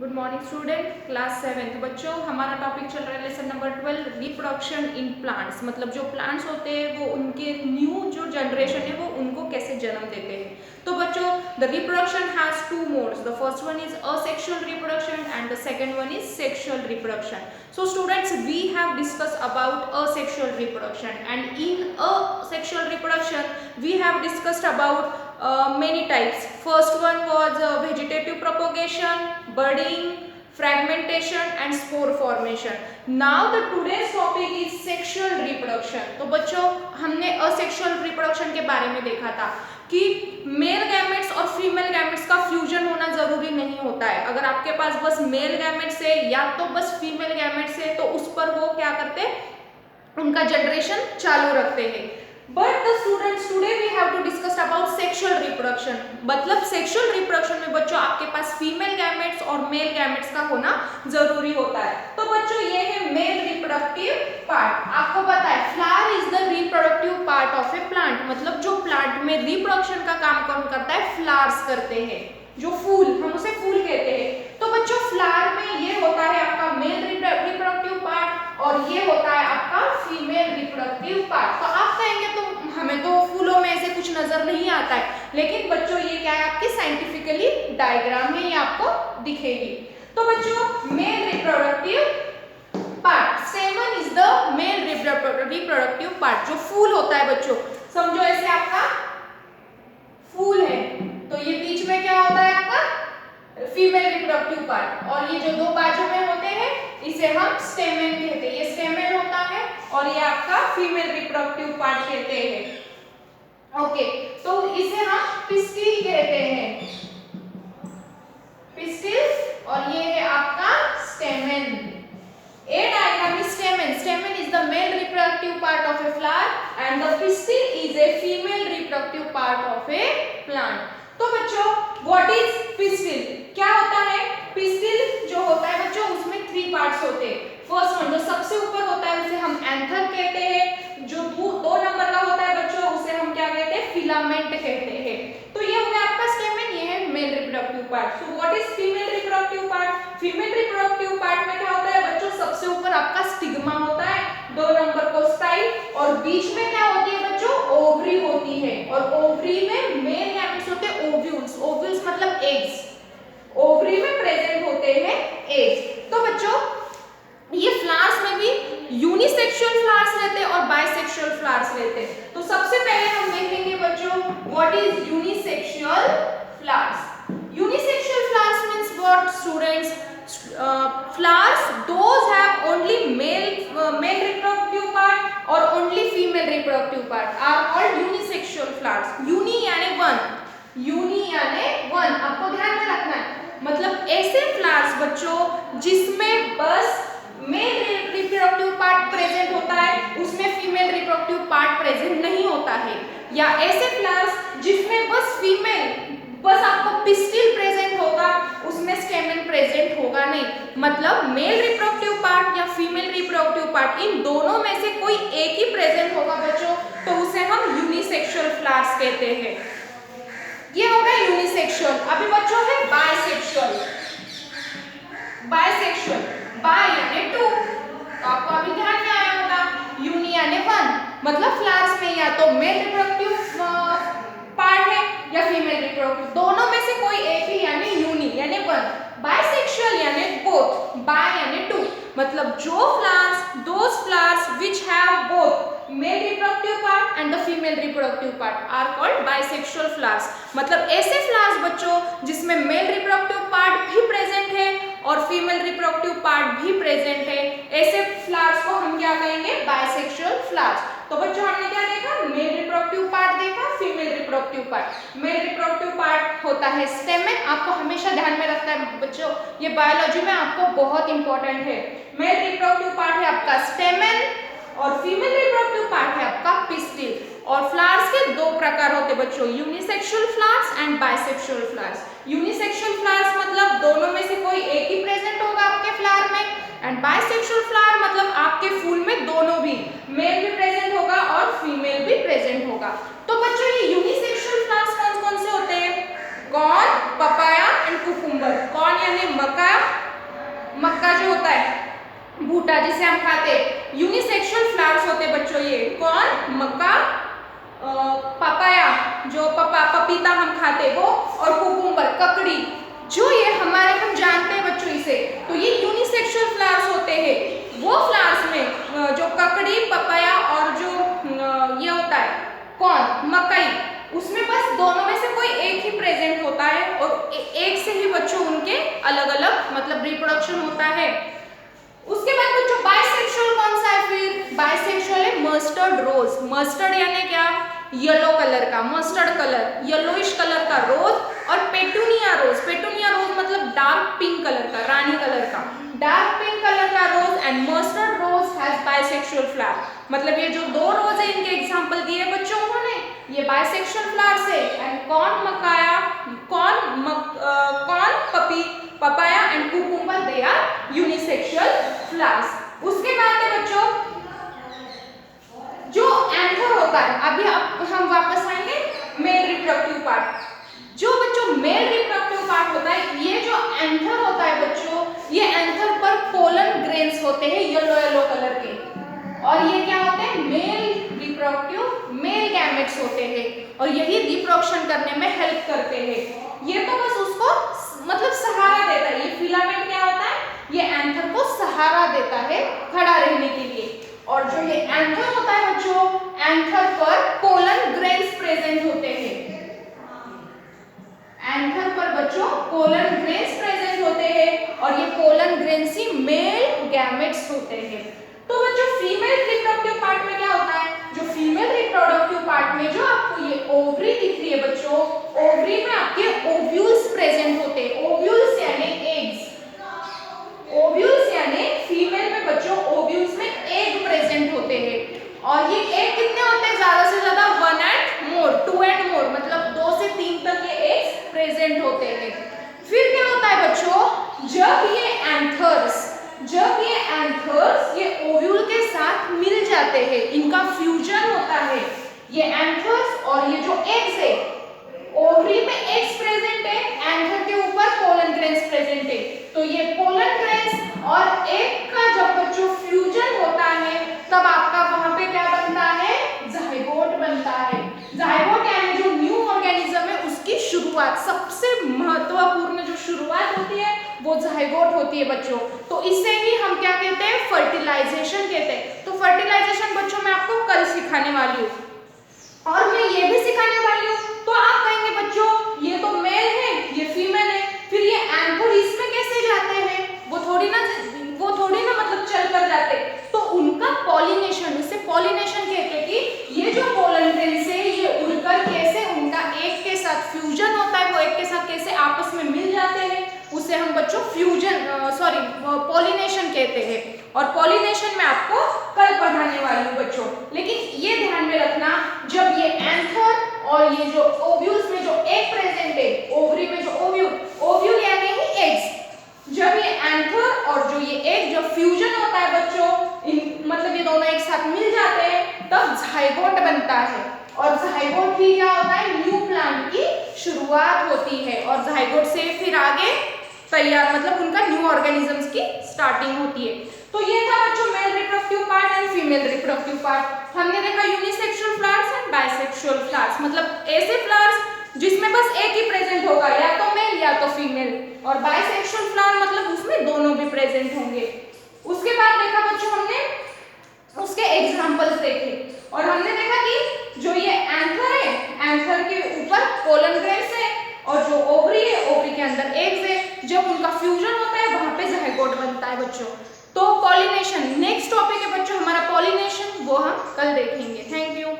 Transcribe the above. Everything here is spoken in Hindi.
Good morning student, class 7। तो बच्चों, हमारा टॉपिक चल रहा है lesson number 12, reproduction in plants. मतलब जो प्लांट्स होते हैं वो उनके न्यू जो जनरेशन है वो उनको कैसे जन्म देते हैं। तो बच्चों, the reproduction has two modes. The first one is asexual reproduction and the second one is sexual reproduction. So students, we have discussed about asexual reproduction, and in asexual reproduction we have discussed about many types. First one was vegetative propagation, budding, fragmentation and spore formation. Now the today's topic is sexual reproduction. तो बच्चों, हमने asexual reproduction के बारे में देखा था कि मेल गैमेट्स और फीमेल गैमेट्स का फ्यूजन होना जरूरी नहीं होता है। अगर आपके पास बस मेल गैमेट्स है या तो बस फीमेल गैमेट्स है तो उस पर वो क्या करते हैं, उनका जनरेशन चालू रखते हैं। But the students, today we have to discuss about sexual reproduction. मतलब सेक्सुअल रिप्रोडक्शन में बच्चों आपके पास फीमेल गैमेट्स और मेल गैमेट्स का होना जरूरी होता है। तो बच्चों, ये है मेल रिप्रोडक्टिव पार्ट। आपको पता है flower is the reproductive part of A plant. मतलब जो प्लांट में रिप्रोडक्शन का काम कौन करता है, फ्लावर्स करते हैं। जो फूल, हम उसे फूल कहते हैं। तो बच्चों, फ्लावर में ये होता है आपका मेल रिप्रोडक्टिव पार्ट और ये होता है आपका फीमेल रिप्रोडक्टिव पार्ट। तो आप कहेंगे तो हमें तो फूलों में ऐसे कुछ नजर नहीं आता है, लेकिन बच्चों ये क्या है, आपकी साइंटिफिकली डायग्राम है, ये आपको दिखेगी। तो बच्चों, mail reproductive part, स्टेमन is the mail reproductive part. जो फूल होता है बच्चों, समझो ऐसे आपका फूल है, तो ये बीच में क्या होता है आपका फीमेल रिप्रोडक्टिव पार्ट, और ये जो दो बाजू में होते हैं इसे हम स्टेमेन कहते हैं। ये स्टेमेन होता है और ये आपका फीमेल रिप्रोडक्टिव पार्ट कहते हैं। ओके, तो इसे हम पिस्टिल कहते हैं, पिस्टिल, और ये है आपका stamen. A diagram is stamen. Stamen is the male reproductive part of a flower and the pistil is a female reproductive part of a plant. तो बच्चों, what is pistil? क्या होता है पिस्टिल? जो होता है बच्चों, उसमें 3 पार्ट्स होते हैं। फर्स्ट वन जो सबसे ऊपर होता है उसे हम एंथर कहते हैं। जो 2 नंबर का होता है बच्चों, उसे हम क्या कहते हैं, फिलामेंट कहते हैं। तो ये हो गया आपका स्टेमेन, ये है mail reproductive part. So what is female reproductive part? Female reproductive part में क्या होता है बच्चों, सबसे ऊपर आपका स्टिग्मा होता है, 2 नंबर को स्टाइल, और बीच में क्या होती है बच्चों, ओवरी होती है, और ओवरी में मेल गैमेट्स होते हैं, ओव्यूल्स। ओव्यूल्स मतलब एग्स, ओवरी में प्रेजेंट होते हैं एग्स। तो बच्चों, ये फ्लावर्स में भी यूनिसेक्सुअल फ्लावर्स रहते हैं और बाइसेक्सुअल फ्लावर्स रहते हैं। तो सबसे पहले हम देखेंगे बच्चों, what is unisexual flowers. Unisexual flowers means what students? flowers those have only male reproductive part or only female reproductive part are called unisexual flowers. uni यानी वन, यूनि यानी वन, आपको ध्यान में रखना है। मतलब ऐसे फ्लावर्स बच्चों जिसमें बस मेल रिप्रोडक्टिव पार्ट प्रेजेंट होता है, उसमें फीमेल रिप्रोडक्टिव पार्ट प्रेजेंट नहीं होता है, या ऐसे फ्लावर्स जिसमें बस आपको पिस्टिल प्रेजेंट होगा, उसमें स्टेमेन प्रेजेंट होगा नहीं। मतलब मेल रिप्रोडक्टिव पार्ट या फीमेल रिप्रोडक्टिव पार्ट, इन दोनों में से कोई एक ही प्रेजेंट होगा बच्चों, तो उसे हम यूनिसेक्सुअल फ्लावर्स कहते हैं। ये हो गया यूनिसेक्सुअल। अभी बच्चों है बाइसेक्सुअल। बाइसेक्सुअल, बाय यानी 2, तो आपको अभी ध्यान में आया होगा। यूनि यानी 1, मतलब फ्लावर्स में या तो मेल रिप्रोडक्टिव पार्ट है या फीमेल रिप्रोडक्टिव, दोनों में से कोई एक ही यानी यूनि यानी 1। बाइसेक्सुअल यानी बोथ, बाय यानी 2, मतलब जो flowers, those flowers which have both male reproductive part and the female reproductive part are called bisexual flowers. मतलब ऐसे फ्लावर्स बच्चों जिसमें मेल रिप्रोडक्टिव पार्ट भी प्रेजेंट है और फीमेल रिप्रोडक्टिव पार्ट भी प्रेजेंट है, ऐसे फ्लावर्स को हम क्या कहेंगे, बाइसेक्सुअल फ्लावर्स। तो बच्चों, हमने क्या देखा, मेल रिप्रोडक्टिव पार्ट देखा, female reproductive part. Mail reproductive part होता है स्टेमेन, आपको हमेशा ध्यान में रखना है बच्चों, ये बायोलॉजी में आपको बहुत इंपॉर्टेंट है। मेल रिप्रोडक्टिव पार्ट है आपका स्टेमेन और फीमेल रिप्रोडक्टिव पार्ट है आपका पिस्टिल। और फ्लावर्स के 2 प्रकार होते हैं बच्चों, unisexual flowers and bisexual flowers. Unisexual flowers मतलब दोनों में से कोई एक ही प्रेजेंट होगा आपके फ्लावर में, एंड बाइसेक्सुअल फ्लावर मतलब आपके फूल में दोनों भी, मेल भी प्रेजेंट होगा और फीमेल भी प्रेजेंट होगा। तो बच्चों, ये यूनिसेक्सुअल फ्लावर्स कौन कौन से होते हैं? Corn, papaya and cucumber. Corn यानी मक्का, जो होता है, भूटा जिसे हम खाते हैं, यूनिसेक्सुअल फ्लावर्स होते हैं बच्चों। ये कौन? मक्का, पपाया जो पपीता हम खाते वो, और कुकुम्बर ककड़ी, जो ये हमारे हम जानते हैं बच्चों इसे। तो ये यूनिसेक्सुअल फ्लावर्स होते हैं। वो फ्लावर्स में जो ककड़ी, पपाया और जो ये होता है कौन? मकई, उसमें बस दोनों में से कोई एक ही प्रेजेंट होता है और एक से ही बच्चों उनके अलग अलग मतलब रिप्रोडक्शन होता है। उसके बाद बच्चों बाइसेक्सुअल कौन सा है? फिर बाइसेक्सुअल है मस्टर्ड रोज। मस्टर्ड यानी क्या? येलो कलर का, मस्टर्ड कलर, येलोइश कलर का रोज। और पेटूनिया रोज, पेटूनिया रोज मतलब डार्क पिंक कलर का, रानी कलर का, डार्क पिंक कलर का rose. And mustard rose has bisexual flower. मतलब ये जो दो रोज है इनके एग्जांपल दिए बच्चों उन्होंने, ये बाइसेक्सुअल फ्लावर्स है। एंड कौन? मकाया, papaya and cucumber, they are unisexual flowers. उसके बाद है बच्चों जो एंथर होता है, अभी हम वापस आएंगे मेल रिप्रोडक्टिव पार्ट। जो बच्चों मेल रिप्रोडक्टिव पार्ट होता है, ये जो एंथर होता है बच्चों, ये एंथर पर पोलन ग्रेन्स होते हैं येलो येलो कलर के, और ये क्या होते हैं? मेल रिप्रोडक्टिव, मेल गैमेट्स होते हैं, और यही रिप्रोडक्शन करने में हेल्प करते हैं। ये तो बस उसको मतलब सहारा देता है। ये फिलामेंट क्या होता है? ये एंथर को सहारा देता है खड़ा रहने के लिए। और जो ये एंथर होता है बच्चों, एंथर पर पोलन ग्रेन्स प्रेजेंट होते हैं। एंथर पर बच्चों पोलन ग्रेन्स प्रेजेंट होते हैं, और ये पोलन ग्रेन्स ही मेल गैमेट्स होते हैं। तो बच्चों फीमेल रिप्रोडक्टिव पार्ट में क्या होता है? जो फीमेल रिप्रोडक्टिव पार्ट में जो आपको ये ओवरी दिख रही है बच्चों, ओवरी में आपके ओव्यूल्स प्रेजेंट होते हैं। ओव्यूल्स यानी एग्स, ओव्यूल्स यानी फीमेल में बच्चों ओव्यूल्स में एग प्रेजेंट होते हैं। और ये एग कितने होते हैं? ज्यादा से ज्यादा 1 and more, 2 and more, मतलब 2 से 3 तक ये एग्स प्रेजेंट होते हैं। फिर क्या होता है बच्चों? जब ये एंथर्स ये ओव्यूल के साथ मिल जाते हैं, इनका फ्यूजन होता है, ये एंथर्स और ये जो एग्स है, ओवरी में एग्स प्रेजेंट है, एंथर के ऊपर पोलन ग्रेन्स प्रेजेंट है। तो ये पोलन ग्रेन्स और एग का जब बच्चों फ्यूजन होता है, तब आपका वहां पे क्या बनता है? जाइगोट बनता है। जाइगोट यानी जो न्यू ऑर्गेनिज्म है उसकी शुरुआत, सबसे महत्वपूर्ण जो शुरुआत होती है वो जाइगोट होती है बच्चों। तो इसे ही हम क्या कहते हैं? फर्टिलाइजेशन कहते हैं। तो फर्टिलाइजेशन बच्चों मैं आपको कल सिखाने वाली हूँ, और मैं ये भी सिखाने वाली हूँ। तो आप कहेंगे बच्चों ये तो मेल है, ये फीमेल है, फिर ये एंथर इसमें कैसे जाते हैं? वो थोड़ी ना मतलब चल कर जाते। तो उनका पॉलिनेशन, इसे पॉलिनेशन कहते हैं कि ये जो पोलन ग्रेन्स है ये उड़कर कैसे उनका एक के साथ फ्यूजन होता है, वो एक के साथ कैसे आपस में मिल जाते हैं, उसे हम बच्चों पॉलिनेशन कहते हैं। और पॉलिनेशन में आपको कल पढ़ाने वाली हूँ बच्चों। लेकिन ये ध्यान में रखना, जब ये एंथर और ये जो ओव्यूल्स में जो एग प्रेजेंट है, ओवरी में जो ओव्यूल यानी ही एग्स, जब ये एंथर और जो ये एग जब फ्यूजन होता है बच्चों, मतलब ये दोनों एक साथ मिल जाते हैं, तब जाइगोट बनता है। और जाइगोट ही क्या होता है? न्यू प्लांट की शुरुआत होती है, और जाइगोट से फिर आगे तैयार मतलब उनका न्यू ऑर्गेनिजम्स की स्टार्टिंग होती है। तो ये था बच्चों mail reproductive part and female reproductive part. हमने देखा unisexual flowers and bisexual flowers, मतलब ऐसे फ्लावर्स जिसमें बस एक ही प्रेजेंट होगा, या तो मेल या तो फीमेल। और बाइसेक्सुअल फ्लावर मतलब उसमें दोनों भी प्रेजेंट होंगे। उसके बाद देखा बच्चों हमने उसके एग्जांपल्स देखे, और हमने देखा कि जो ये एंथर है, एंथर के ऊपर पोलन ग्रेन्स है, और जो ओवरी है, ओवरी के अंदर एग्स है। जब उनका फ्यूजन होता है वहां पे जाइगोट बनता है बच्चों। तो पॉलिनेशन नेक्स्ट टॉपिक है बच्चों हमारा, पॉलिनेशन, वो हम कल देखेंगे। Thank you.